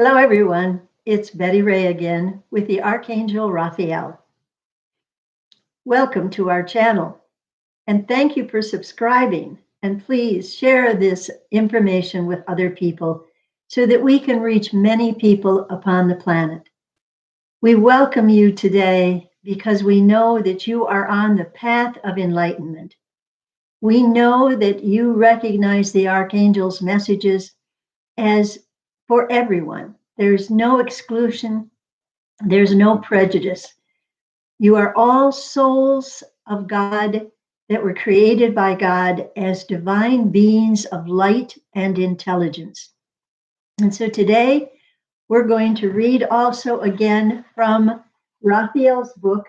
Hello, everyone. It's Betty Ray again with the Archangel Raphael. Welcome to our channel, and thank you for subscribing. And please share this information with other people so that we can reach many people upon the planet. We welcome you today because we know that you are on the path of enlightenment. We know that you recognize the Archangel's messages as for everyone. There's no exclusion. There's no prejudice. You are all souls of God that were created by God as divine beings of light and intelligence. And so today we're going to read also again from Raphael's book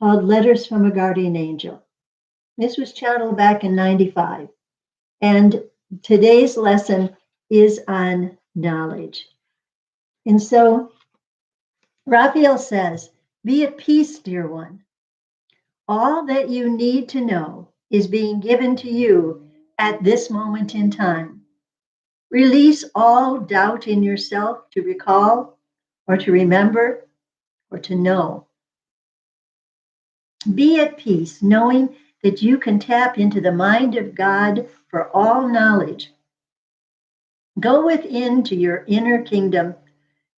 called Letters from a Guardian Angel. This was channeled back in 95. And today's lesson is on knowledge. And so Raphael says, "Be at peace, dear one. All that you need to know is being given to you at this moment in time. Release all doubt in yourself to recall or to remember or to know. Be at peace, knowing that you can tap into the mind of God for all knowledge. Go within to your inner kingdom,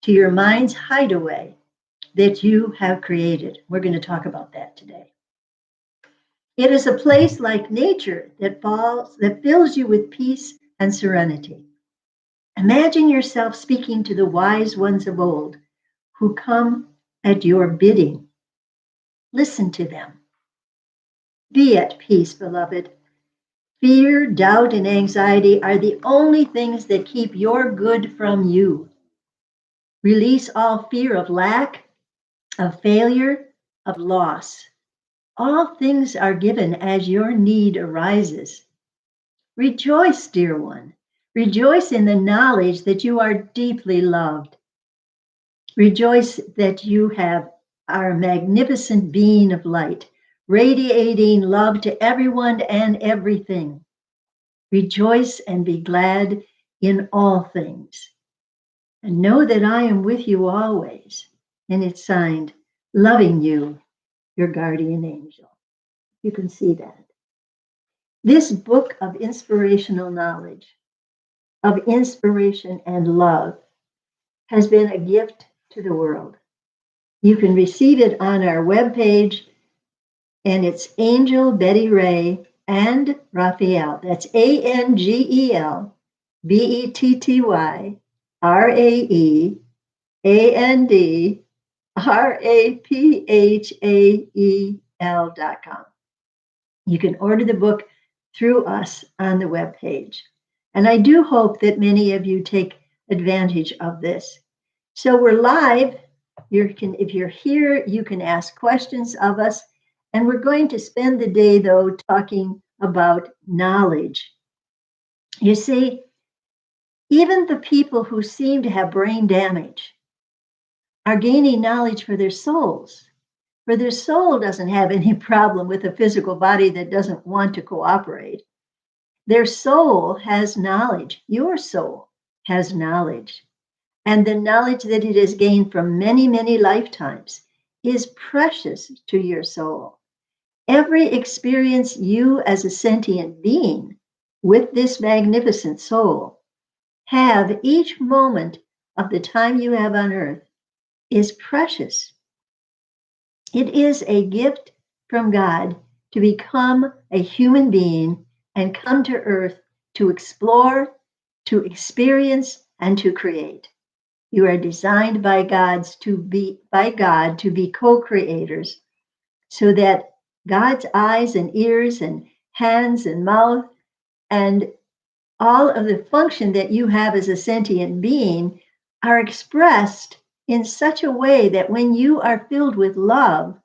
to your mind's hideaway that you have created." We're going to talk about that today. "It is a place like nature that fills you with peace and serenity. Imagine yourself speaking to the wise ones of old who come at your bidding. Listen to them. Be at peace, beloved. Fear, doubt, and anxiety are the only things that keep your good from you. Release all fear of lack, of failure, of loss. All things are given as your need arises. Rejoice, dear one. Rejoice in the knowledge that you are deeply loved. Rejoice that you are a magnificent being of light, radiating love to everyone and everything. Rejoice and be glad in all things. And know that I am with you always." And it's signed, "Loving you, your guardian angel." You can see that. This book of inspirational knowledge, of inspiration and love, has been a gift to the world. You can receive it on our webpage, and it's Angel Betty Ray and Raphael. That's ANGEL BETTYRANDRAPHAEL.com. You can order the book through us on the webpage. And I do hope that many of you take advantage of this. So we're live. If you're here, you can ask questions of us. And we're going to spend the day, though, talking about knowledge. You see, even the people who seem to have brain damage are gaining knowledge for their souls. For their soul doesn't have any problem with a physical body that doesn't want to cooperate. Their soul has knowledge. Your soul has knowledge. And the knowledge that it has gained from many, many lifetimes is precious to your soul. Every experience you as a sentient being with this magnificent soul have each moment of the time you have on earth is precious. It is a gift from God to become a human being and come to earth to explore, to experience, and to create. You are designed by God to be co-creators, so that God's eyes and ears and hands and mouth and all of the function that you have as a sentient being are expressed in such a way that when you are filled with love,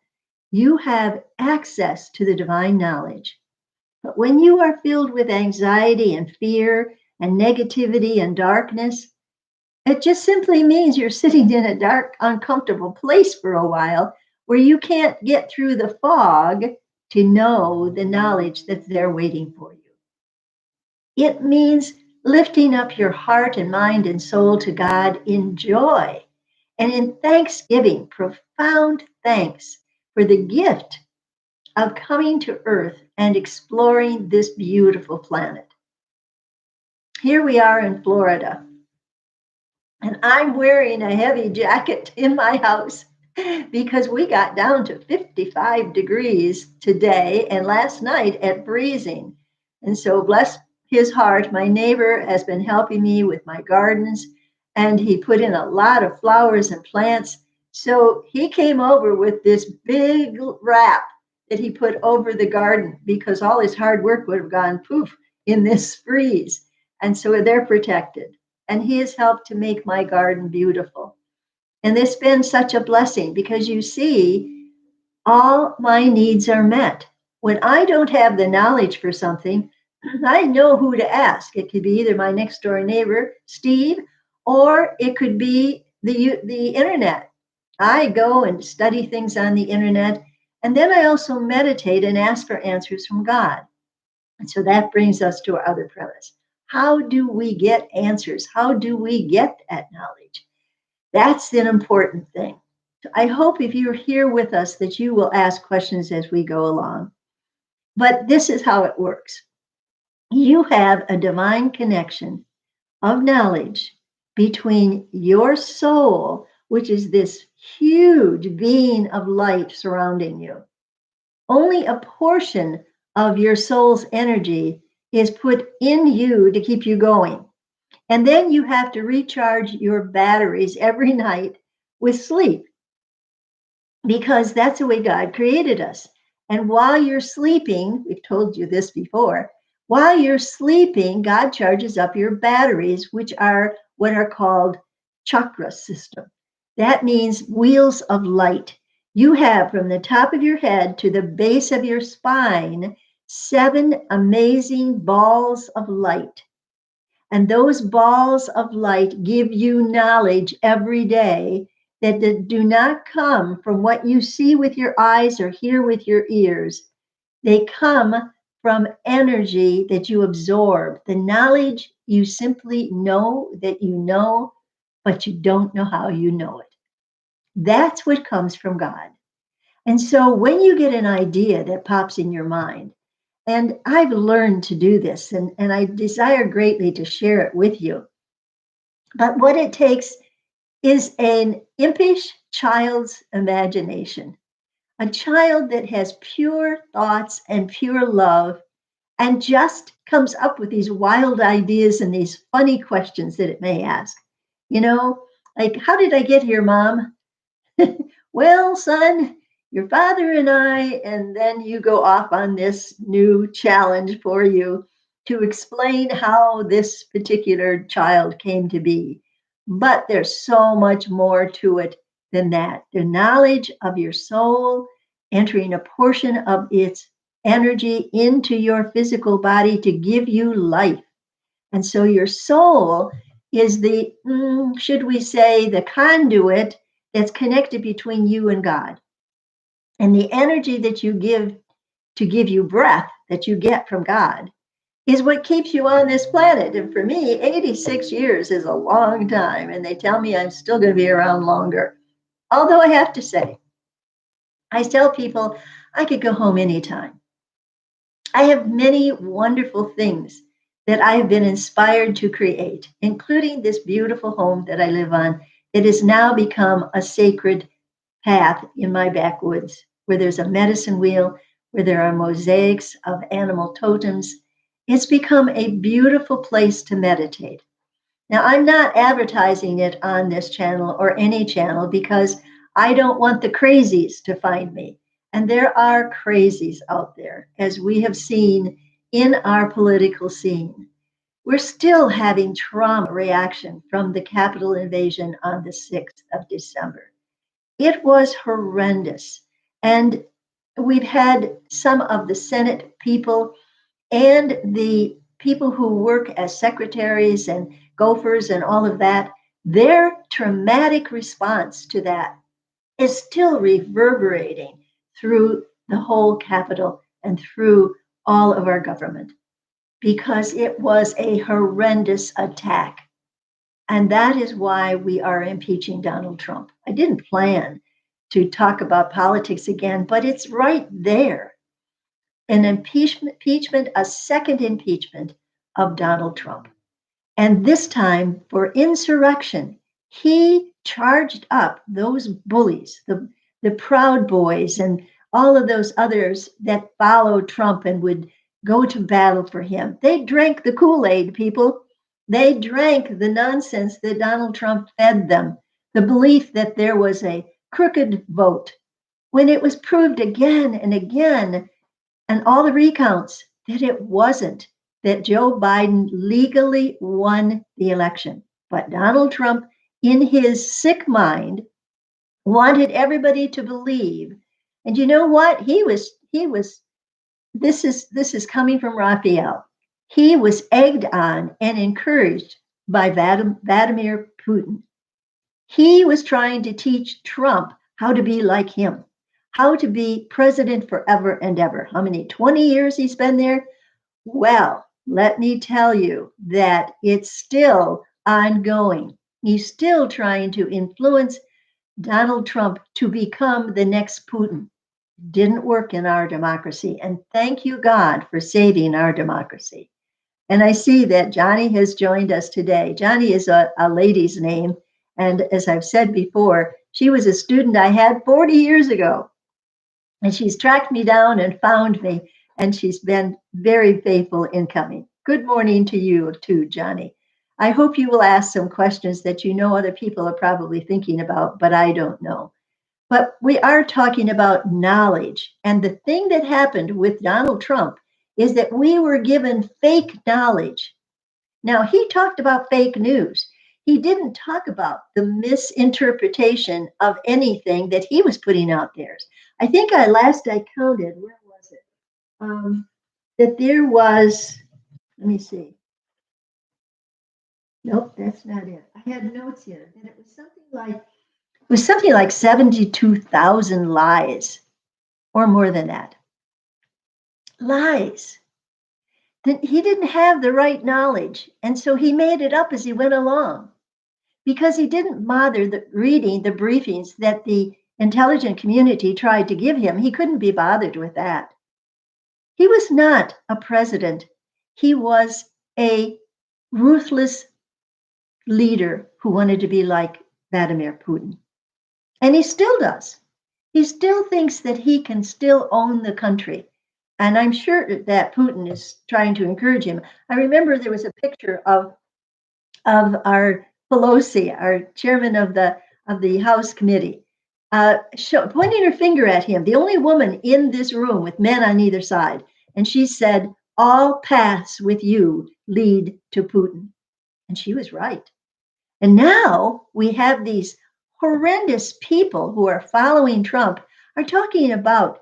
you have access to the divine knowledge. But when you are filled with anxiety and fear and negativity and darkness, it just simply means you're sitting in a dark, uncomfortable place for a while where you can't get through the fog to know the knowledge that's there waiting for you. It means lifting up your heart and mind and soul to God in joy and in thanksgiving, profound thanks for the gift of coming to Earth and exploring this beautiful planet. Here we are in Florida, and I'm wearing a heavy jacket in my house because we got down to 55 degrees today and last night at freezing. And so, bless his heart, my neighbor has been helping me with my gardens, and he put in a lot of flowers and plants. So, he came over with this big wrap that he put over the garden because all his hard work would have gone poof in this freeze. And so, they're protected. And he has helped to make my garden beautiful. And it's been such a blessing because you see, all my needs are met. When I don't have the knowledge for something, I know who to ask. It could be either my next door neighbor, Steve, or it could be the internet. I go and study things on the internet, and then I also meditate and ask for answers from God. And so that brings us to our other premise. How do we get answers? How do we get that knowledge? That's an important thing. I hope if you're here with us that you will ask questions as we go along. But this is how it works. You have a divine connection of knowledge between your soul, which is this huge being of light surrounding you. Only a portion of your soul's energy is put in you to keep you going. And then you have to recharge your batteries every night with sleep because that's the way God created us. And while you're sleeping, we've told you this before, while you're sleeping, God charges up your batteries, which are what are called chakra system. That means wheels of light. You have from the top of your head to the base of your spine 7 amazing balls of light. And those balls of light give you knowledge every day that do not come from what you see with your eyes or hear with your ears. They come from energy that you absorb, the knowledge you simply know that you know, but you don't know how you know it. That's what comes from God. And so when you get an idea that pops in your mind, and I've learned to do this, and I desire greatly to share it with you. But what it takes is an impish child's imagination, a child that has pure thoughts and pure love and just comes up with these wild ideas and these funny questions that it may ask. You know, like, how did I get here, Mom? Well, son, your father and I, and then you go off on this new challenge for you to explain how this particular child came to be. But there's so much more to it than that. The knowledge of your soul entering a portion of its energy into your physical body to give you life. And so your soul is the, should we say, the conduit that's connected between you and God. And the energy that you give to give you breath that you get from God is what keeps you on this planet. And for me, 86 years is a long time. And they tell me I'm still going to be around longer. Although I have to say, I tell people I could go home anytime. I have many wonderful things that I have been inspired to create, including this beautiful home that I live on. It has now become a sacred path in my backwoods where there's a medicine wheel, where there are mosaics of animal totems. It's become a beautiful place to meditate. Now, I'm not advertising it on this channel or any channel because I don't want the crazies to find me. And there are crazies out there, as we have seen in our political scene. We're still having trauma reaction from the Capitol invasion on the 6th of December. It was horrendous. And we've had some of the Senate people and the people who work as secretaries and gophers and all of that, their traumatic response to that is still reverberating through the whole Capitol and through all of our government. because it was a horrendous attack. And that is why we are impeaching Donald Trump. I didn't plan to talk about politics again, but it's right there. An impeachment, a second impeachment of Donald Trump. And this time for insurrection. He charged up those bullies, the Proud Boys, and all of those others that followed Trump and would go to battle for him. They drank the Kool-Aid, people. They drank the nonsense that Donald Trump fed them, the belief that there was a crooked vote, when it was proved again and again, and all the recounts, that it wasn't, that Joe Biden legally won the election. But Donald Trump, in his sick mind, wanted everybody to believe. And you know what? This is coming from Raphael. He was egged on and encouraged by Vladimir Putin. He was trying to teach Trump how to be like him, how to be president forever and ever. How many, 20 years he's been there? Well, let me tell you that it's still ongoing. He's still trying to influence Donald Trump to become the next Putin. Didn't work in our democracy. And thank you, God, for saving our democracy. And I see that Johnny has joined us today. Johnny is a lady's name. And as I've said before, she was a student I had 40 years ago. And she's tracked me down and found me. And she's been very faithful in coming. Good morning to you too, Johnny. I hope you will ask some questions that you know other people are probably thinking about, but I don't know. But we are talking about knowledge. And the thing that happened with Donald Trump is that we were given fake knowledge. Now, he talked about fake news. He didn't talk about the misinterpretation of anything that he was putting out there. I think I counted, where was it? That there was, let me see. Nope, that's not it. I had notes here, and it was something like 72,000 lies, or more than that. Lies. He didn't have the right knowledge, and so he made it up as he went along, because he didn't bother reading the briefings that the intelligence community tried to give him. He couldn't be bothered with that. He was not a president. He was a ruthless leader who wanted to be like Vladimir Putin. And he still does. He still thinks that he can still own the country. And I'm sure that Putin is trying to encourage him. I remember there was a picture of our Pelosi, our chairman of the House committee, pointing her finger at him, the only woman in this room with men on either side. And she said, "All paths with you lead to Putin." And she was right. And now we have these horrendous people who are following Trump are talking about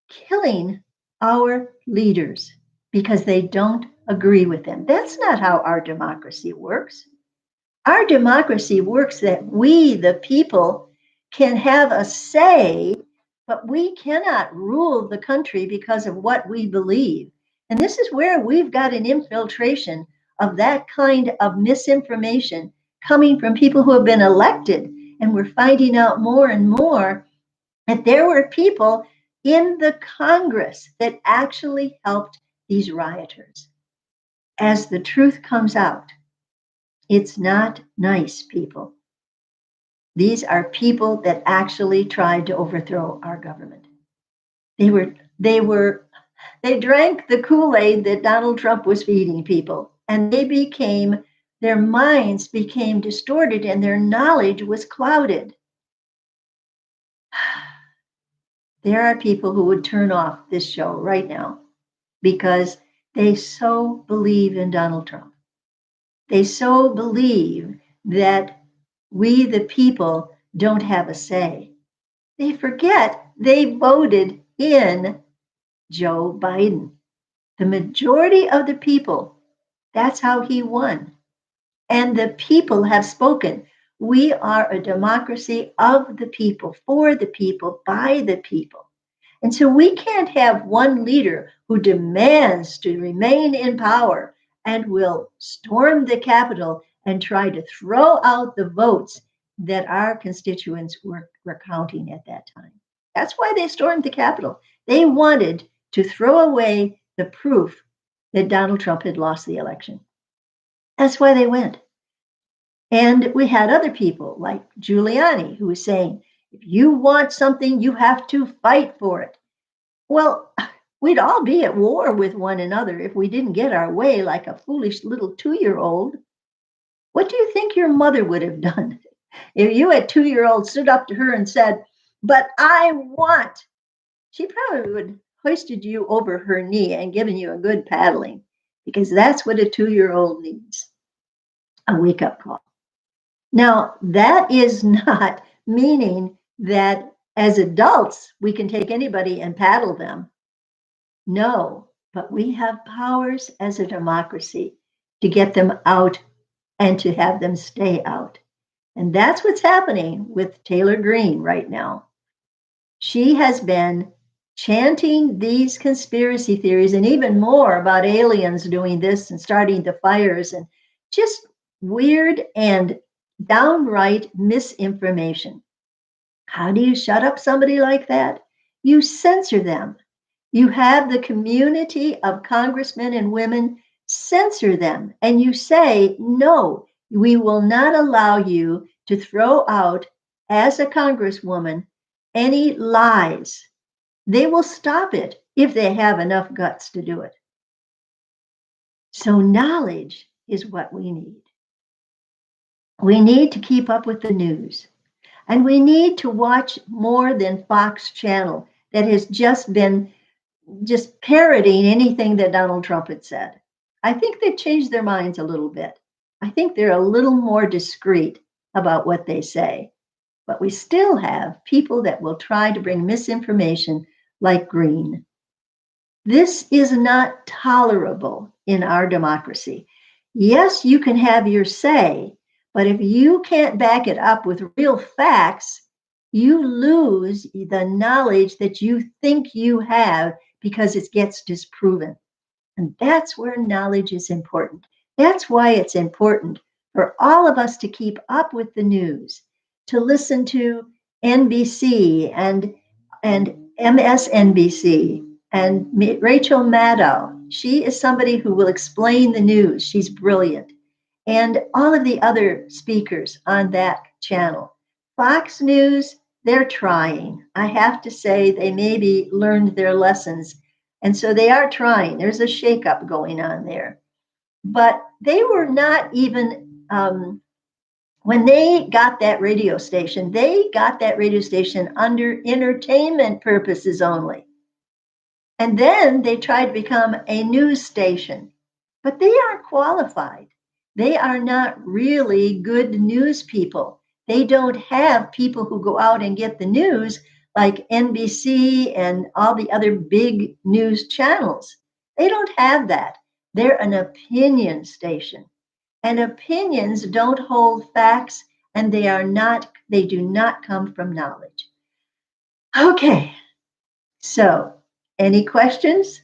killing our leaders because they don't agree with them. That's not how our democracy works. Our democracy works that we, the people, can have a say, but we cannot rule the country because of what we believe. And this is where we've got an infiltration of that kind of misinformation coming from people who have been elected. And we're finding out more and more that there were people in the Congress that actually helped these rioters. As the truth comes out, it's not nice, people. These are people that actually tried to overthrow our government. They drank the Kool-Aid that Donald Trump was feeding people, and their minds became distorted and their knowledge was clouded. There are people who would turn off this show right now because they so believe in Donald Trump. They so believe that we, the people, don't have a say. They forget they voted in Joe Biden. The majority of the people, that's how he won. And the people have spoken. We are a democracy of the people, for the people, by the people. And so we can't have one leader who demands to remain in power and will storm the Capitol and try to throw out the votes that our constituents were counting at that time. That's why they stormed the Capitol. They wanted to throw away the proof that Donald Trump had lost the election. That's why they went. And we had other people like Giuliani who was saying, if you want something, you have to fight for it. Well, we'd all be at war with one another if we didn't get our way like a foolish little 2-year-old. What do you think your mother would have done if you at 2-year-old stood up to her and said, but I want? She probably would have hoisted you over her knee and given you a good paddling, because that's what a 2-year-old needs, a wake-up call. Now, that is not meaning that as adults, we can take anybody and paddle them. No, but we have powers as a democracy to get them out and to have them stay out. And that's what's happening with Taylor Greene right now. She has been chanting these conspiracy theories and even more about aliens doing this and starting the fires and just weird and downright misinformation. How do you shut up somebody like that? You censor them. You have the community of congressmen and women censor them, and you say, no, we will not allow you to throw out, as a congresswoman, any lies. They will stop it if they have enough guts to do it. So knowledge is what we need. We need to keep up with the news. And we need to watch more than Fox Channel that has just been just parroting anything that Donald Trump had said. I think they've changed their minds a little bit. I think they're a little more discreet about what they say. But we still have people that will try to bring misinformation like Greene. This is not tolerable in our democracy. Yes, you can have your say, but if you can't back it up with real facts, you lose the knowledge that you think you have because it gets disproven. And that's where knowledge is important. That's why it's important for all of us to keep up with the news, to listen to NBC and MSNBC and Rachel Maddow. She is somebody who will explain the news. She's brilliant. And all of the other speakers on that channel. Fox News, they're trying. I have to say they maybe learned their lessons. And so they are trying. There's a shakeup going on there. But they were not even, when they got that radio station, they got that radio station under entertainment purposes only. And then they tried to become a news station. But they aren't qualified. They are not really good news people. They don't have people who go out and get the news like NBC and all the other big news channels. They don't have that. They're an opinion station. And opinions don't hold facts, and they do not come from knowledge. Okay, so any questions?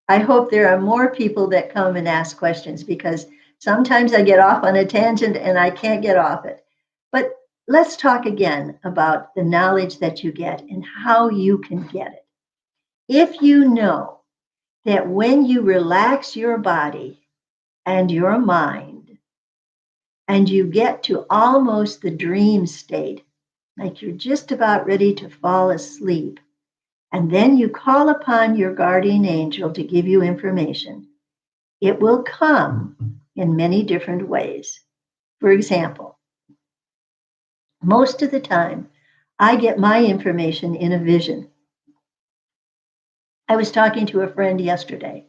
I hope there are more people that come and ask questions, because sometimes I get off on a tangent and I can't get off it. But let's talk again about the knowledge that you get and how you can get it. If you know that when you relax your body and your mind and you get to almost the dream state, like you're just about ready to fall asleep, and then you call upon your guardian angel to give you information, it will come in many different ways. For example, most of the time, I get my information in a vision. I was talking to a friend yesterday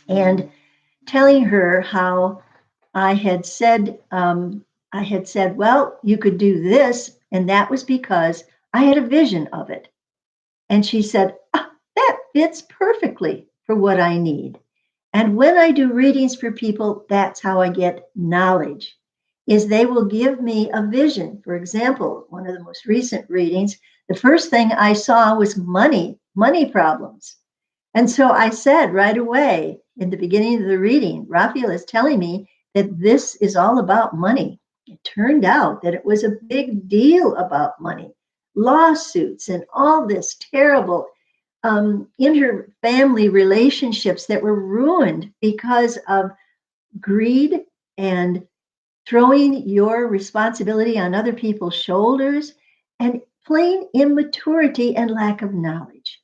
and telling her how I had said, well, you could do this, and that was because I had a vision of it. And she said, that fits perfectly for what I need. And when I do readings for people, that's how I get knowledge, is they will give me a vision. For example, one of the most recent readings, The first thing I saw was money problems. And so I said right away in the beginning of the reading, Raphael is telling me that this is all about money. It turned out that it was a big deal about money, lawsuits and all this terrible inter-family relationships that were ruined because of greed and throwing your responsibility on other people's shoulders and plain immaturity and lack of knowledge.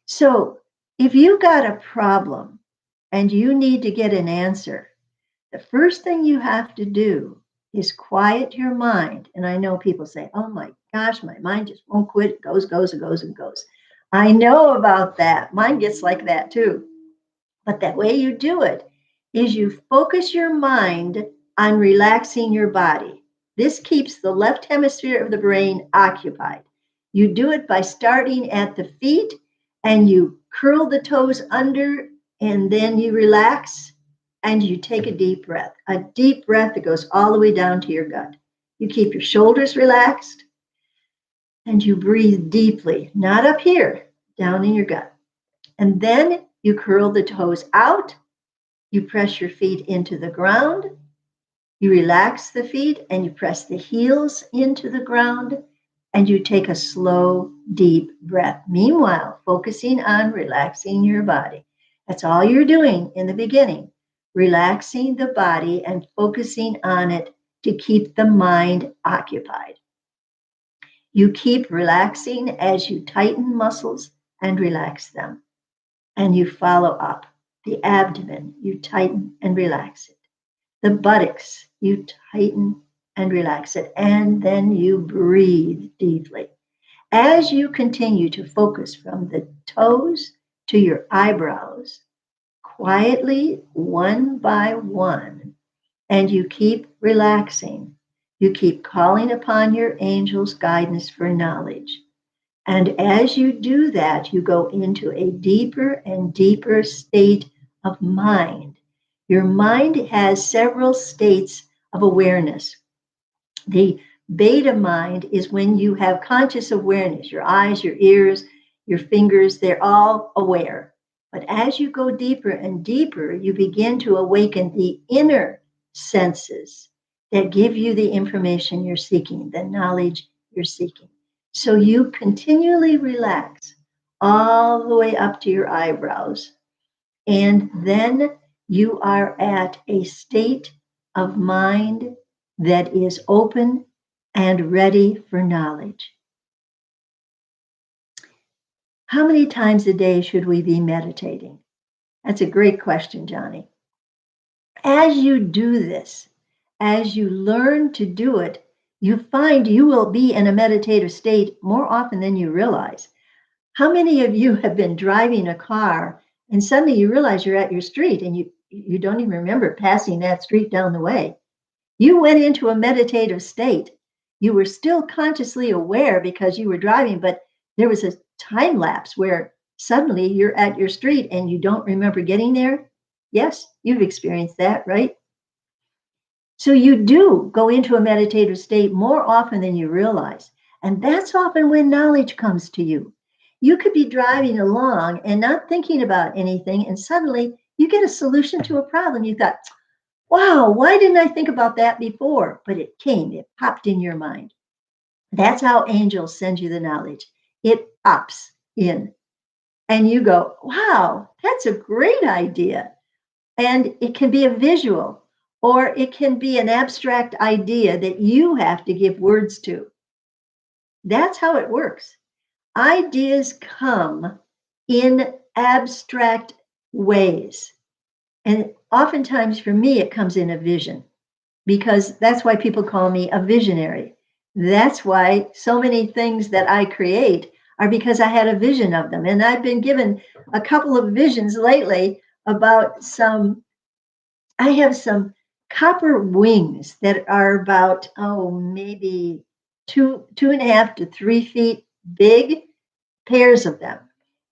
So if you got a problem and you need to get an answer, the first thing you have to do is quiet your mind. And I know people say, oh my gosh, my mind just won't quit. It goes, goes, and goes, and goes. I know about that. Mine gets like that too. But that way you do it is you focus your mind on relaxing your body. This keeps the left hemisphere of the brain occupied. You do it by starting at the feet and you curl the toes under and then you relax and you take a deep breath that goes all the way down to your gut. You keep your shoulders relaxed and you breathe deeply, not up here, down in your gut. And then you curl the toes out, you press your feet into the ground, you relax the feet and you press the heels into the ground and you take a slow, deep breath. Meanwhile, focusing on relaxing your body. That's all you're doing in the beginning, relaxing the body and focusing on it to keep the mind occupied. You keep relaxing as you tighten muscles and relax them. And you follow up the abdomen, you tighten and relax it. The buttocks, you tighten and relax it. And then you breathe deeply. As you continue to focus from the toes to your eyebrows, quietly, one by one, and you keep relaxing, you keep calling upon your angel's guidance for knowledge. And as you do that, you go into a deeper and deeper state of mind. Your mind has several states of awareness. The beta mind is when you have conscious awareness. Your eyes, your ears, your fingers, they're all aware. But as you go deeper and deeper, you begin to awaken the inner senses that give you the information you're seeking, the knowledge you're seeking. So you continually relax all the way up to your eyebrows. And then you are at a state of mind that is open and ready for knowledge. How many times a day should we be meditating? That's a great question, Johnny. As you do this, as you learn to do it, you find you will be in a meditative state more often than you realize. How many of you have been driving a car and suddenly you realize you're at your street and you don't even remember passing that street down the way? You went into a meditative state. You were still consciously aware because you were driving, but there was a time lapse where suddenly you're at your street and you don't remember getting there. Yes, you've experienced that, right? So you do go into a meditative state more often than you realize. And that's often when knowledge comes to you. You could be driving along and not thinking about anything, and suddenly you get a solution to a problem. You thought, wow, why didn't I think about that before? But it came, it popped in your mind. That's how angels send you the knowledge. It pops in. And you go, wow, that's a great idea. And it can be a visual, or it can be an abstract idea that you have to give words to. That's how it works. Ideas come in abstract ways. And oftentimes for me, it comes in a vision, because that's why people call me a visionary. That's why so many things that I create are because I had a vision of them. And I've been given a couple of visions lately about I have some copper wings that are about, maybe 2.5 to 3 feet big, pairs of them.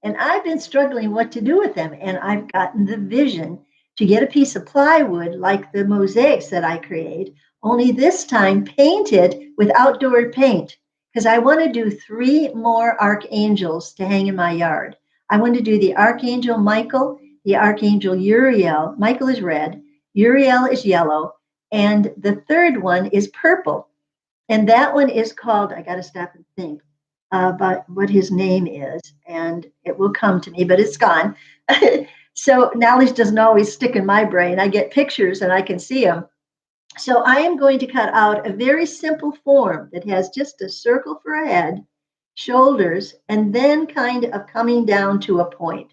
And I've been struggling what to do with them. And I've gotten the vision to get a piece of plywood like the mosaics that I create, only this time painted with outdoor paint. because I want to do 3 more archangels to hang in my yard. I want to do the Archangel Michael, the Archangel Uriel. Michael is red, Uriel is yellow, and the third one is purple. And that one is called, I got to stop and think about what his name is, and it will come to me, but it's gone. So knowledge doesn't always stick in my brain. I get pictures and I can see them. So I am going to cut out a very simple form that has just a circle for a head, shoulders, and then kind of coming down to a point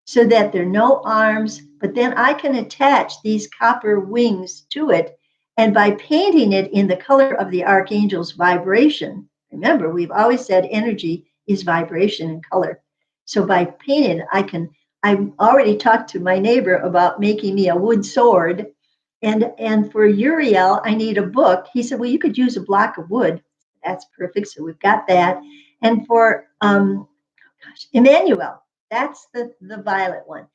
so that there are no arms, but then I can attach these copper wings to it. And by painting it in the color of the archangel's vibration, remember, we've always said energy is vibration and color. So by painting, I've already talked to my neighbor about making me a wood sword. And for Uriel, I need a book. He said, well, you could use a block of wood. That's perfect. So we've got that. And for Emmanuel, that's the violet one.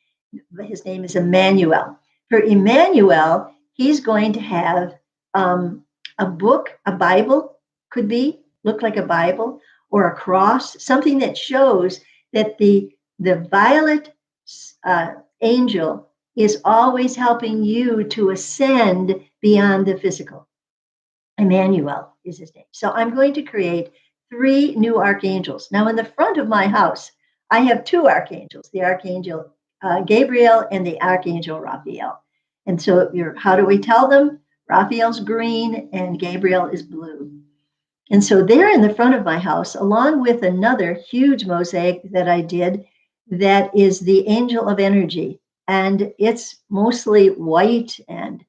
His name is Emmanuel. For Emmanuel, he's going to have a book, a Bible, could be, look like a Bible, or a cross, something that shows that the violet angel is always helping you to ascend beyond the physical. Emmanuel is his name. So I'm going to create 3 new archangels. Now, in the front of my house, I have 2 archangels, the Archangel Gabriel and the Archangel Raphael. And so how do we tell them? Raphael's green and Gabriel is blue. And so they're in the front of my house, along with another huge mosaic that I did that is the Angel of Energy. And it's mostly white and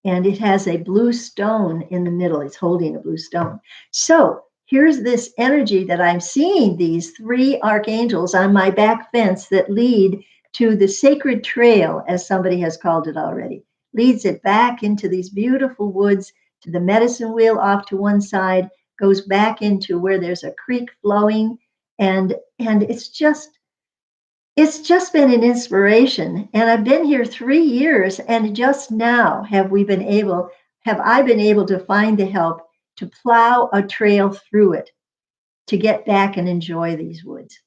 it has a blue stone in the middle. It's holding a blue stone. So here's this energy that I'm seeing, these 3 archangels on my back fence that lead to the sacred trail, as somebody has called it already, leads it back into these beautiful woods, to the medicine wheel off to one side, goes back into where there's a creek flowing. And it's just been an inspiration. And I've been here 3 years, and just now have I been able to find the help to plow a trail through it, to get back and enjoy these woods.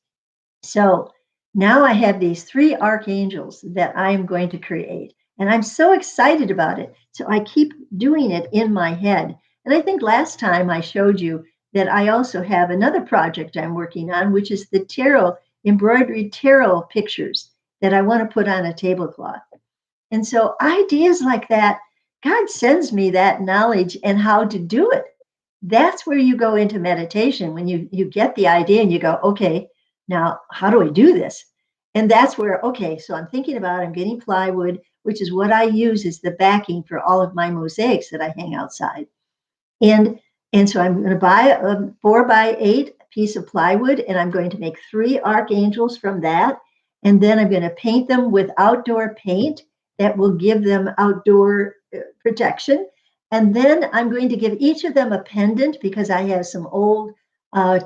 So now I have these 3 archangels that I am going to create, and I'm so excited about it. So I keep doing it in my head. And I think last time I showed you that I also have another project I'm working on, which is the embroidered tarot pictures that I want to put on a tablecloth. And so ideas like that, God sends me that knowledge and how to do it. That's where you go into meditation, when you get the idea and you go, okay, now how do I do this? And that's where, okay, so I'm getting plywood, which is what I use as the backing for all of my mosaics that I hang outside. And so I'm going to buy a 4x8 piece of plywood, and I'm going to make 3 archangels from that. And then I'm going to paint them with outdoor paint that will give them outdoor protection. And then I'm going to give each of them a pendant, because I have some old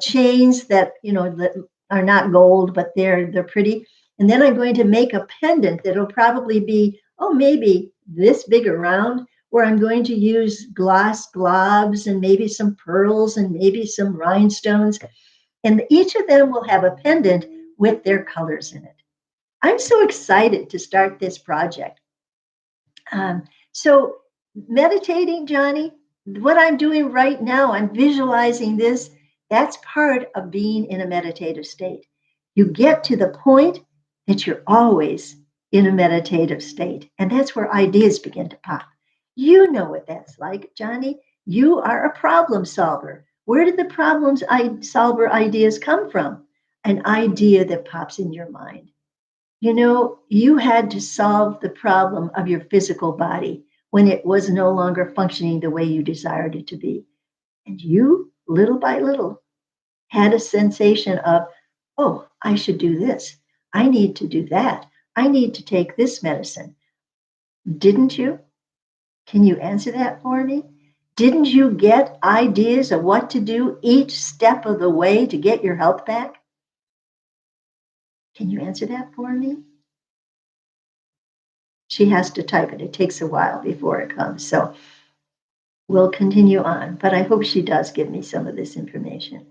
chains that that are not gold, but they're pretty. And then I'm going to make a pendant that'll probably be, maybe this big around, where I'm going to use glass globs and maybe some pearls and maybe some rhinestones. And each of them will have a pendant with their colors in it. I'm so excited to start this project. So meditating, Johnny, what I'm doing right now, I'm visualizing this. That's part of being in a meditative state. You get to the point that you're always in a meditative state. And that's where ideas begin to pop. You know what that's like, Johnny. You are a problem solver. Where did the problem solver ideas come from? An idea that pops in your mind. You had to solve the problem of your physical body when it was no longer functioning the way you desired it to be. And you, little by little, had a sensation of, oh, I should do this. I need to do that. I need to take this medicine. Didn't you? Can you answer that for me? Didn't you get ideas of what to do each step of the way to get your health back? Can you answer that for me? She has to type it. It takes a while before it comes. So we'll continue on, but I hope she does give me some of this information.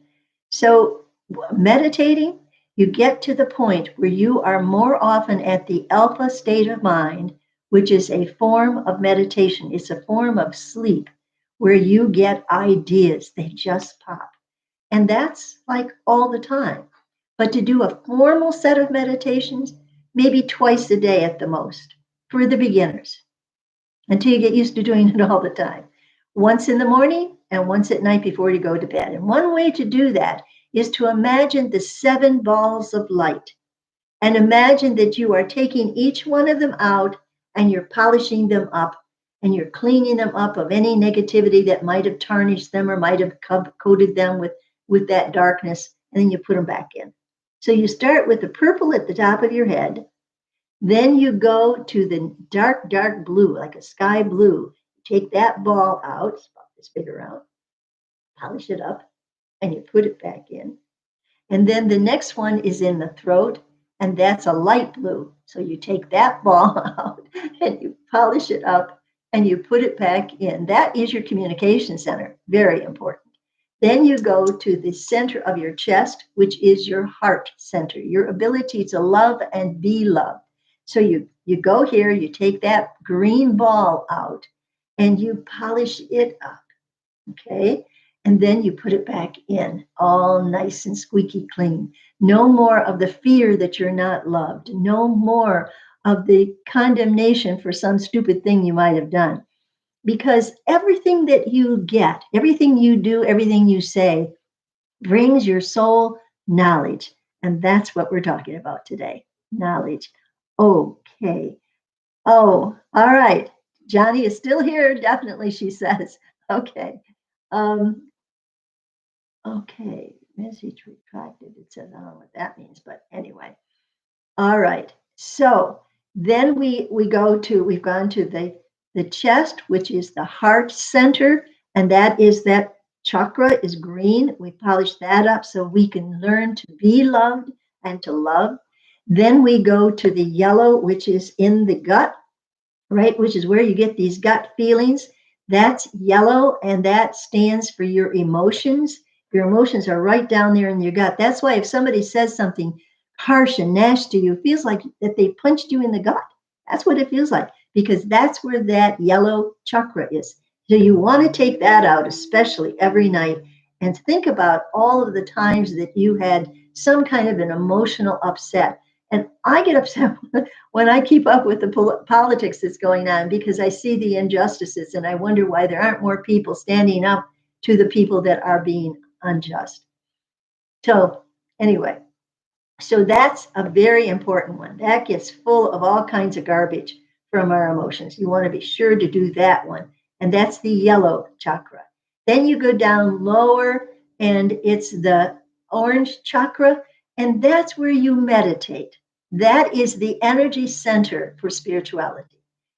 So, meditating, you get to the point where you are more often at the alpha state of mind, which is a form of meditation. It's a form of sleep where you get ideas, they just pop. And that's like all the time. But to do a formal set of meditations, maybe twice a day at the most for the beginners until you get used to doing it all the time. Once in the morning and once at night before you go to bed. And one way to do that is to imagine the 7 balls of light and imagine that you are taking each one of them out and you're polishing them up and you're cleaning them up of any negativity that might have tarnished them or might have coated them with that darkness, and then you put them back in. So you start with the purple at the top of your head, then you go to the dark, dark blue, like a sky blue. Take that ball out, it's about this big around, polish it up, and you put it back in. And then the next one is in the throat, and that's a light blue. So you take that ball out and you polish it up and you put it back in. That is your communication center, very important. Then you go to the center of your chest, which is your heart center, your ability to love and be loved. So you go here, you take that green ball out and you polish it up, okay? And then you put it back in, all nice and squeaky clean. No more of the fear that you're not loved. No more of the condemnation for some stupid thing you might have done. Because everything that you get, everything you do, everything you say brings your soul knowledge. And that's what we're talking about today, knowledge. Okay. Oh, all right. Johnny is still here, definitely, she says. Okay. Um, okay. Message retracted. It says, I don't know what that means, but anyway. All right. So then we've gone to the chest, which is the heart center, and that chakra is green. We polish that up so we can learn to be loved and to love. Then we go to the yellow, which is in the gut, right? Which is where you get these gut feelings. That's yellow, and that stands for your emotions. Your emotions are right down there in your gut. That's why if somebody says something harsh and nasty to you, it feels like that they punched you in the gut. That's what it feels like, because that's where that yellow chakra is. So you want to take that out, especially every night, and think about all of the times that you had some kind of an emotional upset. And I get upset when I keep up with the politics that's going on, because I see the injustices and I wonder why there aren't more people standing up to the people that are being unjust. So anyway, so that's a very important one. That gets full of all kinds of garbage from our emotions. You want to be sure to do that one. And that's the yellow chakra. Then you go down lower and it's the orange chakra. And that's where you meditate. That is the energy center for spirituality.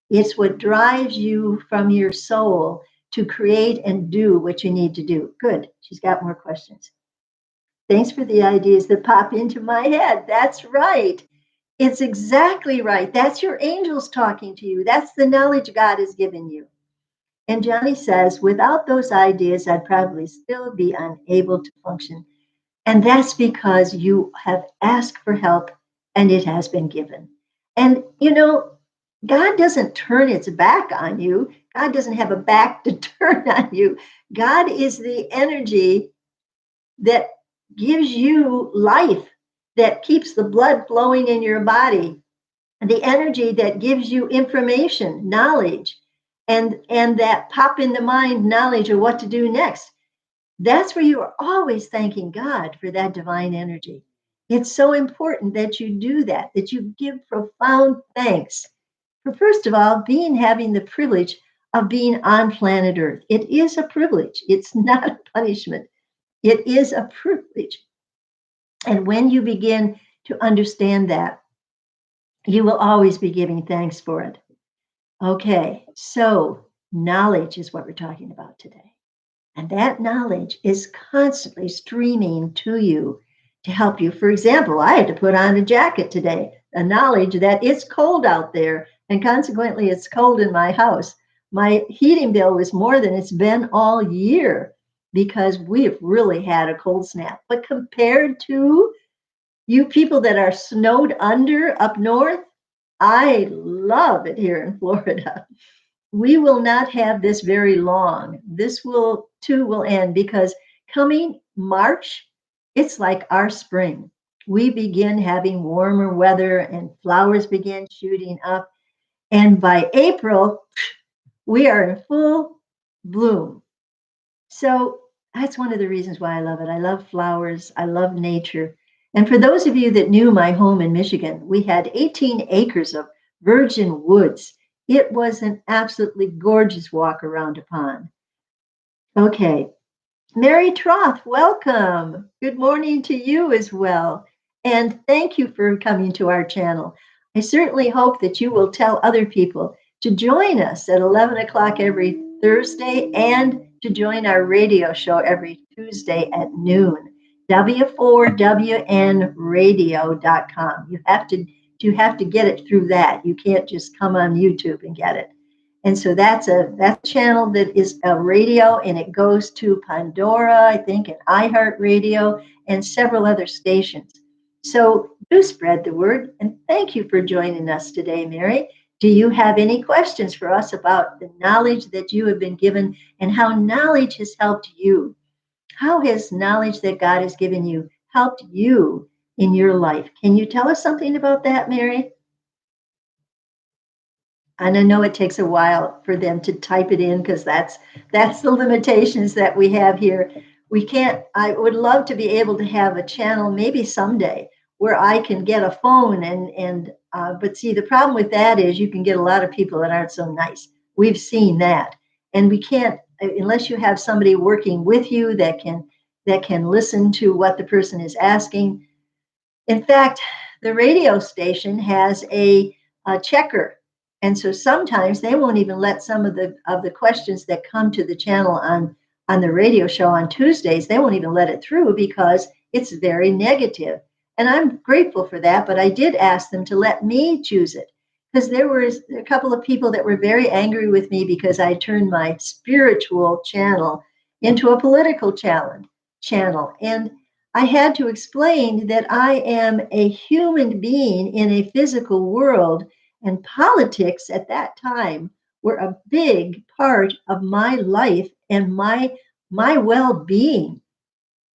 It's what drives you from your soul to create and do what you need to do. Good. She's got more questions. Thanks for the ideas that pop into my head. That's right. It's exactly right. That's your angels talking to you. That's the knowledge God has given you. And Johnny says, without those ideas, I'd probably still be unable to function. And that's because you have asked for help and it has been given. And, God doesn't turn its back on you. God doesn't have a back to turn on you. God is the energy that gives you life, that keeps the blood flowing in your body, the energy that gives you information, knowledge, and that pop in the mind knowledge of what to do next. That's where you are always thanking God for that divine energy. It's so important that you do that you give profound thanks for, first of all, having the privilege of being on planet Earth. It is a privilege. It's not a punishment. It is a privilege. And when you begin to understand that, you will always be giving thanks for it. Okay, so knowledge is what we're talking about today. And that knowledge is constantly streaming to you to help you. For example, I had to put on a jacket today, a knowledge that it's cold out there, and consequently it's cold in my house. my heating bill was more than it's been all year because we've really had a cold snap. But compared to you people that are snowed under up north, I love it here in Florida. We will not have this very long. This will too will end because coming March, it's like our spring. We begin having warmer weather and flowers begin shooting up. And by April, we are in full bloom. So that's one of the reasons why I love it. I love flowers. I love nature. And for those of you that knew my home in Michigan, we had 18 acres of virgin woods. It was an absolutely gorgeous walk around a pond. Okay, Mary Troth, welcome. Good morning to you as well. And thank you for coming to our channel. I certainly hope that you will tell other people to join us at 11 o'clock every Thursday and to join our radio show every Tuesday at noon. W4WNradio.com. You have to get it through that. You can't just come on YouTube and get it. And so that's a channel that is a radio, and it goes to Pandora, I think, and iHeartRadio, and several other stations. So do spread the word, and thank you for joining us today, Mary. Do you have any questions for us about the knowledge that you have been given and how knowledge has helped you? How has knowledge that God has given you helped you in your life? Can you tell us something about that, Mary? And I know it takes a while for them to type it in because that's the limitations that we have here. We can't, I would love to be able to have a channel maybe someday where I can get a phone but see, the problem with that is you can get a lot of people that aren't so nice. We've seen that. And we can't, unless you have somebody working with you that can listen to what the person is asking. In fact, the radio station has a checker, and so sometimes they won't even let some of the questions that come to the channel on the radio show on Tuesdays. They won't even let it through because it's very negative. And I'm grateful for that, but I did ask them to let me choose it because there was a couple of people that were very angry with me because I turned my spiritual channel into a political channel. And I had to explain that I am a human being in a physical world, and politics at that time were a big part of my life and my well-being.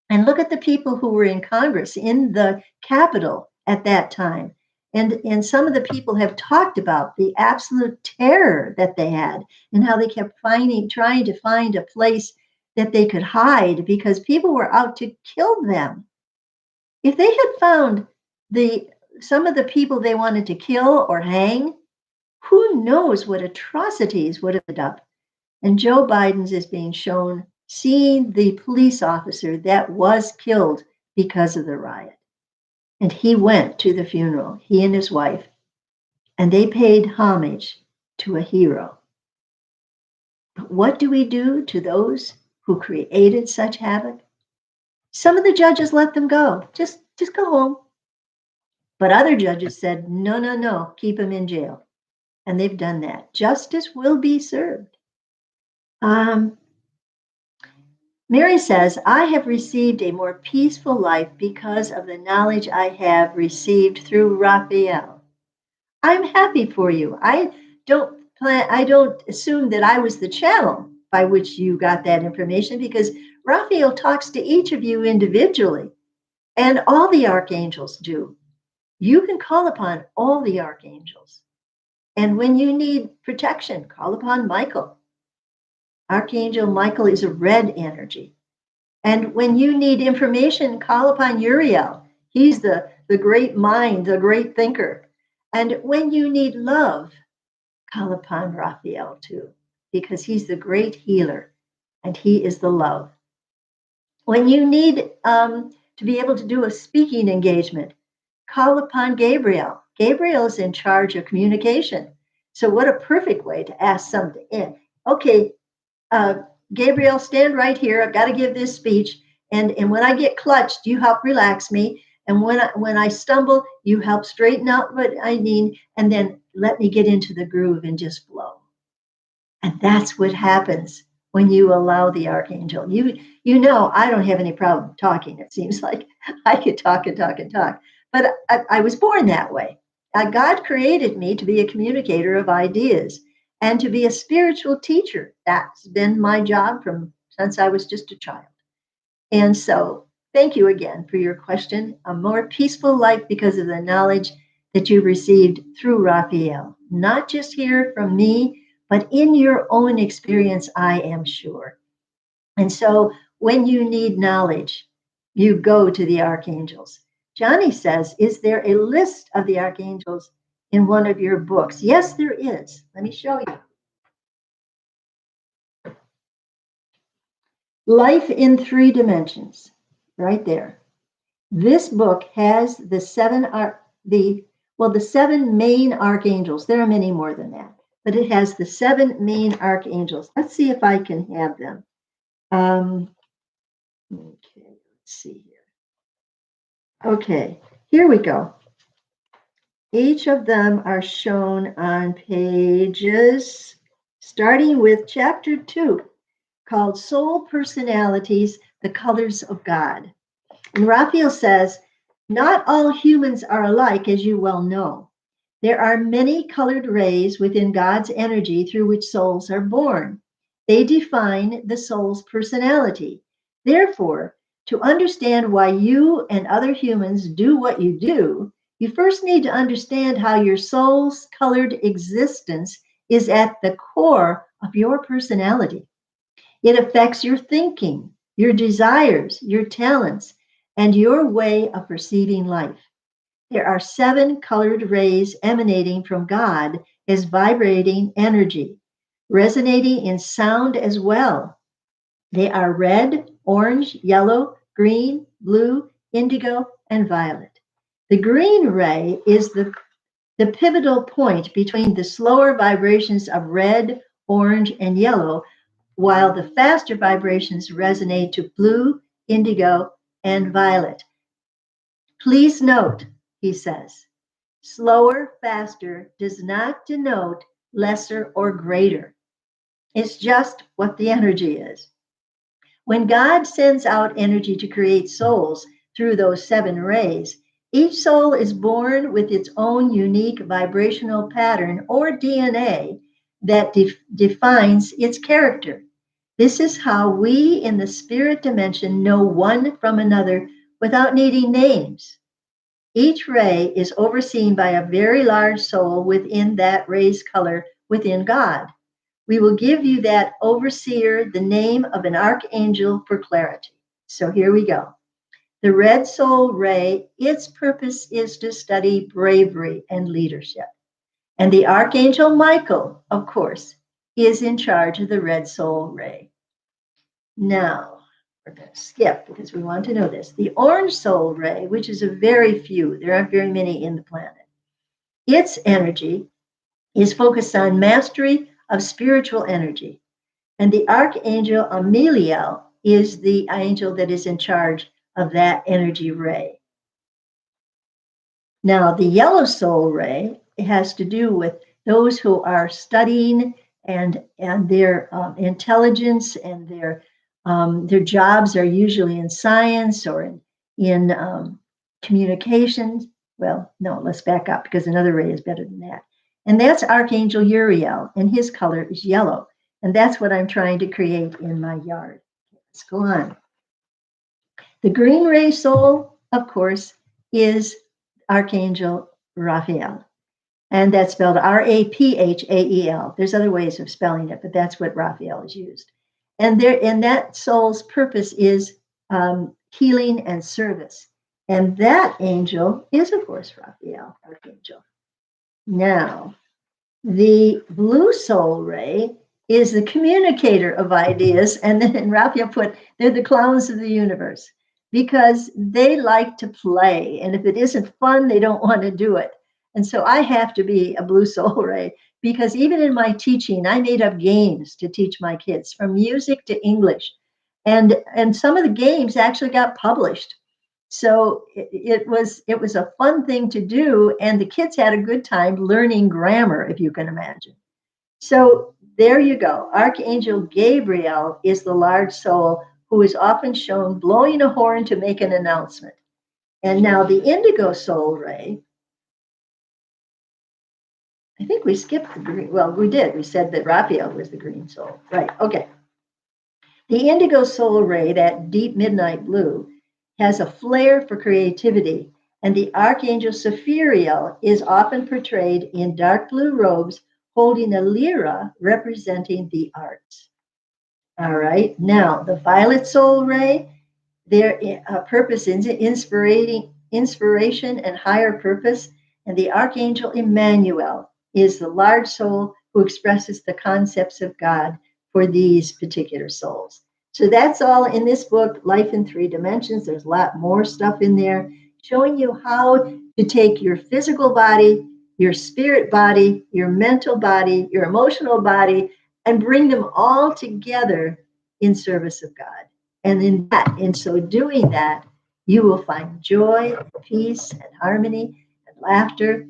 And look at the people who were in Congress, in the Capitol at that time. And some of the people have talked about the absolute terror that they had and how they kept trying to find a place that they could hide because people were out to kill them. If they had found some of the people they wanted to kill or hang, who knows what atrocities would have ended up. And Joe Biden's is being shown seeing the police officer that was killed because of the riot. And he went to the funeral, he and his wife, and they paid homage to a hero. But what do we do to those who created such havoc? Some of the judges let them go. Just go home. But other judges said, no, no, no, keep him in jail. And they've done that. Justice will be served. Mary says, I have received a more peaceful life because of the knowledge I have received through Raphael. I'm happy for you. I don't assume that I was the channel by which you got that information because Raphael talks to each of you individually, and all the archangels do. You can call upon all the archangels. And when you need protection, call upon Michael. Archangel Michael is a red energy. And when you need information, call upon Uriel. He's the great mind, the great thinker. And when you need love, call upon Raphael too, because he's the great healer and he is the love. When you need to be able to do a speaking engagement, call upon Gabriel. Gabriel is in charge of communication. So what a perfect way to ask something in. Okay, Gabriel, stand right here. I've got to give this speech. And when I get clutched, you help relax me. And when I stumble, you help straighten out what I need. And then let me get into the groove and just flow. And that's what happens when you allow the archangel. You know, I don't have any problem talking. It seems like I could talk and talk and talk. But I was born that way. God created me to be a communicator of ideas and to be a spiritual teacher. That's been my job from since I was just a child. And so, thank you again for your question. A more peaceful life because of the knowledge that you received through Raphael, not just here from me, but in your own experience, I am sure. And so, when you need knowledge, you go to the archangels. Johnny says, is there a list of the archangels in one of your books? Yes, there is. Let me show you. Life in Three Dimensions, right there. This book has the seven main archangels. There are many more than that, but it has the seven main archangels. Let's see if I can have them. Okay, let's see here. Okay, here we go. Each of them are shown on pages, starting with chapter 2, called Soul Personalities, the Colors of God. And Raphael says, not all humans are alike, as you well know. There are many colored rays within God's energy through which souls are born. They define the soul's personality. Therefore, to understand why you and other humans do what you do, you first need to understand how your soul's colored existence is at the core of your personality. It affects your thinking, your desires, your talents, and your way of perceiving life. There are seven colored rays emanating from God as vibrating energy, resonating in sound as well. They are red, orange, yellow, green, blue, indigo, and violet. The green ray is the pivotal point between the slower vibrations of red, orange, and yellow, while the faster vibrations resonate to blue, indigo, and violet. Please note, he says, slower, faster does not denote lesser or greater. It's just what the energy is. When God sends out energy to create souls through those seven rays, each soul is born with its own unique vibrational pattern or DNA that defines its character. This is how we in the spirit dimension know one from another without needing names. Each ray is overseen by a very large soul within that ray's color within God. We will give you that overseer the name of an archangel for clarity. So here we go. The red soul ray, its purpose is to study bravery and leadership. And the archangel Michael, of course, is in charge of the red soul ray. Now, we're going to skip because we want to know this. The orange soul ray, which is a very few, there aren't very many in the planet, its energy is focused on mastery of spiritual energy. And the archangel Ameliel is the angel that is in charge of that energy ray. Now, the yellow soul ray has to do with those who are studying and their intelligence and their jobs are usually in science or in communications. Well, no, let's back up because another ray is better than that. And that's Archangel Uriel, and his color is yellow. And that's what I'm trying to create in my yard. Let's go on. The green ray soul, of course, is Archangel Raphael. And that's spelled Raphael. There's other ways of spelling it, but that's what Raphael is used. And that soul's purpose is healing and service. And that angel is, of course, Raphael, Archangel. Now, the blue soul ray is the communicator of ideas. And then Raphael put, they're the clowns of the universe because they like to play. And if it isn't fun, they don't want to do it. And so I have to be a blue soul ray because even in my teaching, I made up games to teach my kids from music to English. And some of the games actually got published. So it was a fun thing to do. And the kids had a good time learning grammar, if you can imagine. So there you go. Archangel Gabriel is the large soul who is often shown blowing a horn to make an announcement. And now the indigo soul ray, I think we skipped the green. Well, we did. We said that Raphael was the green soul. Right. Okay. The indigo solar ray, that deep midnight blue, has a flair for creativity, and the archangel Sapphiriel is often portrayed in dark blue robes holding a lyra representing the arts. All right, now the violet soul ray, their purpose is inspiration and higher purpose, and the archangel Emmanuel is the large soul who expresses the concepts of God for these particular souls. So that's all in this book, Life in Three Dimensions. There's a lot more stuff in there showing you how to take your physical body, your spirit body, your mental body, your emotional body, and bring them all together in service of God. And in so doing that, you will find joy, and peace, and harmony, and laughter.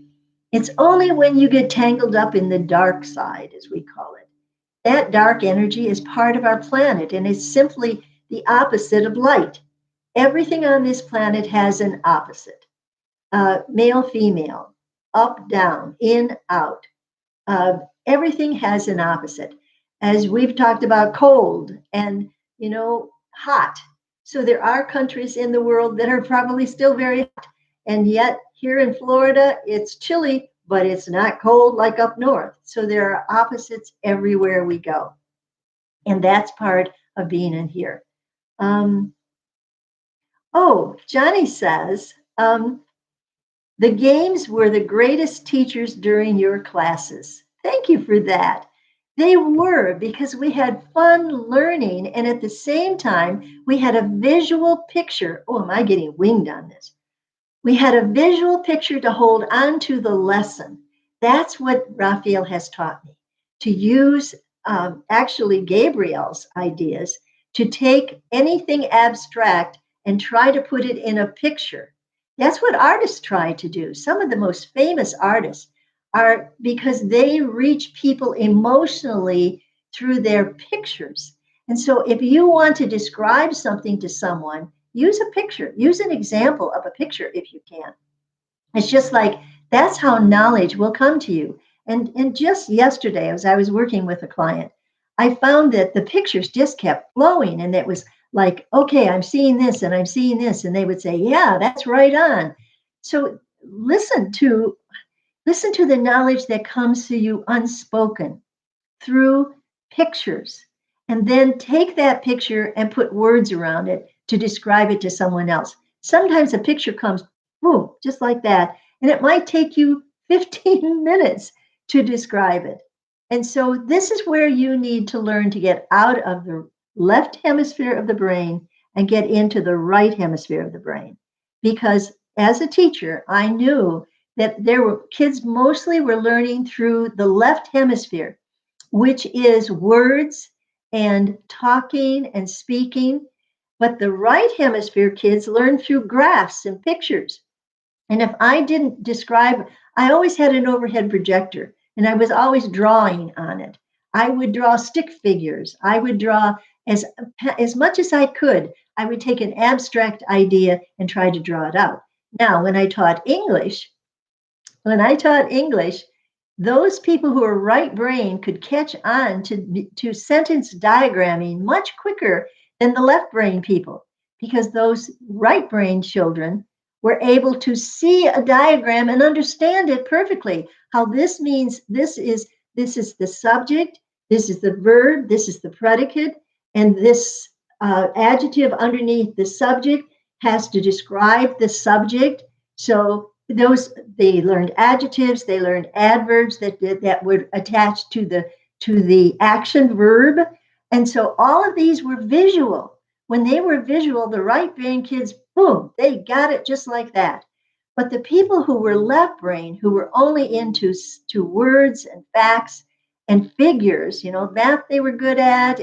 It's only when you get tangled up in the dark side, as we call it. That dark energy is part of our planet, and it's simply the opposite of light. Everything on this planet has an opposite. Male, female, up, down, in, out. Uh, Everything has an opposite. As we've talked about cold and, hot. So there are countries in the world that are probably still very hot. And yet here in Florida, it's chilly, but it's not cold like up north. So there are opposites everywhere we go. And that's part of being in here. Um, Johnny says, the games were the greatest teachers during your classes. Thank you for that. They were, because we had fun learning, and at the same time, we had a visual picture. Oh, am I getting winged on this? We had a visual picture to hold on to the lesson. That's what Raphael has taught me, to use actually Gabriel's ideas to take anything abstract and try to put it in a picture. That's what artists try to do. Some of the most famous artists are because they reach people emotionally through their pictures. And so if you want to describe something to someone, use a picture, use an example of a picture if you can. It's just like that's how knowledge will come to you. And just yesterday, as I was working with a client, I found that the pictures just kept flowing, and it was like, okay, I'm seeing this and I'm seeing this, and they would say, yeah, that's right on. So listen to the knowledge that comes to you unspoken through pictures, and then take that picture and put words around it to describe it to someone else. Sometimes a picture comes, boom, just like that, and it might take you 15 minutes to describe it. And so this is where you need to learn to get out of the left hemisphere of the brain and get into the right hemisphere of the brain. Because as a teacher, I knew that there were kids mostly were learning through the left hemisphere, which is words and talking and speaking. But the right hemisphere kids learn through graphs and pictures. And if I didn't describe, I always had an overhead projector and I was always drawing on it. I would draw stick figures. I would draw as much as I could. I would take an abstract idea and try to draw it out. Now, when I taught English, those people who are right brain could catch on to sentence diagramming much quicker than the left brain people, because those right brain children were able to see a diagram and understand it perfectly. How this means this is the subject, this is the verb, this is the predicate, and this adjective underneath the subject has to describe the subject. So they learned adjectives, they learned adverbs that would attach to the action verb. And so all of these were visual. When they were visual, the right brain kids, boom, they got it just like that. But the people who were left brain, who were only into to words and facts and figures, math they were good at,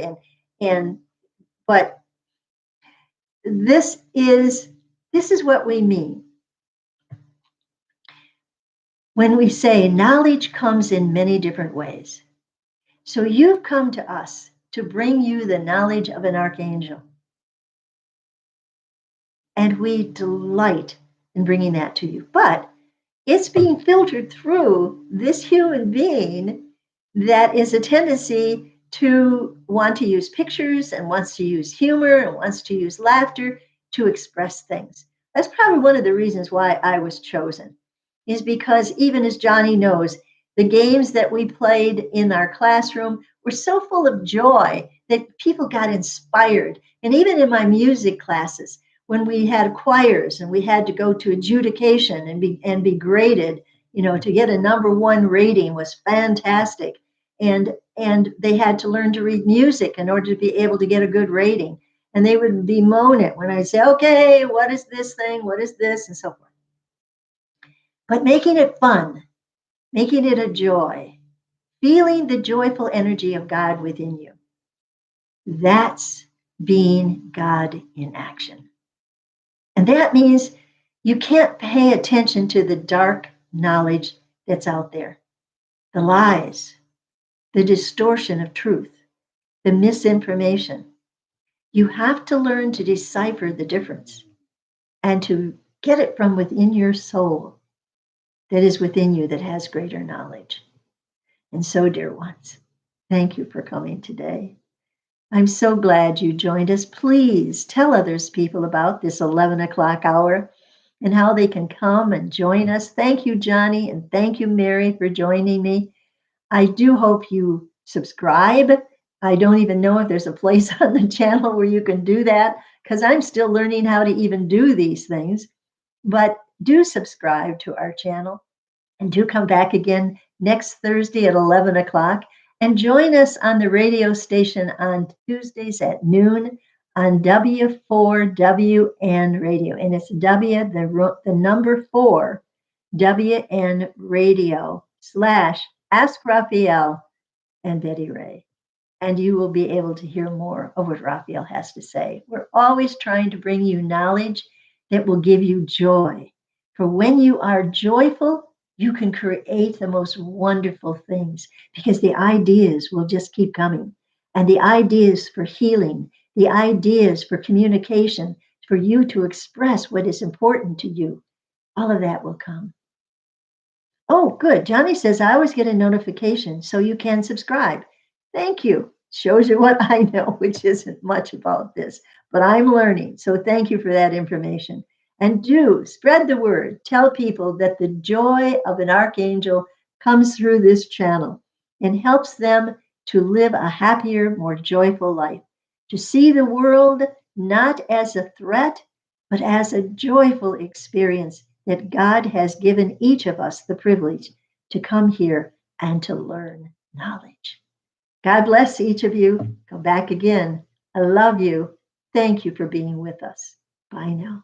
and but this is what we mean when we say knowledge comes in many different ways. So you've come to us to bring you the knowledge of an archangel. And we delight in bringing that to you. But it's being filtered through this human being that is a tendency to want to use pictures and wants to use humor and wants to use laughter to express things. That's probably one of the reasons why I was chosen, is because even as Johnny knows, the games that we played in our classroom were so full of joy that people got inspired. And even in my music classes, when we had choirs and we had to go to adjudication and be graded, to get a number 1 rating was fantastic. And they had to learn to read music in order to be able to get a good rating. And they would bemoan it when I say, okay, what is this thing? What is this? And so forth. But making it fun, making it a joy, feeling the joyful energy of God within you. That's being God in action. And that means you can't pay attention to the dark knowledge that's out there, the lies, the distortion of truth, the misinformation. You have to learn to decipher the difference and to get it from within your soul that is within you that has greater knowledge. And so, dear ones, thank you for coming today. I'm so glad you joined us. Please tell others people about this 11 o'clock hour and how they can come and join us. Thank you, Johnny, and thank you, Mary, for joining me. I do hope you subscribe. I don't even know if there's a place on the channel where you can do that because I'm still learning how to even do these things. But do subscribe to our channel and do come back again next Thursday at 11 o'clock and join us on the radio station on Tuesdays at noon on W4WN radio. And it's the number 4, WN radio / Ask Raphael and Betty Ray. And you will be able to hear more of what Raphael has to say. We're always trying to bring you knowledge that will give you joy. For when you are joyful, you can create the most wonderful things because the ideas will just keep coming. And the ideas for healing, the ideas for communication, for you to express what is important to you, all of that will come. Oh, good. Johnny says, I always get a notification, so you can subscribe. Thank you. Shows you what I know, which isn't much about this, but I'm learning. So thank you for that information. And do spread the word. Tell people that the joy of an archangel comes through this channel and helps them to live a happier, more joyful life, to see the world not as a threat, but as a joyful experience that God has given each of us the privilege to come here and to learn knowledge. God bless each of you. Come back again. I love you. Thank you for being with us. Bye now.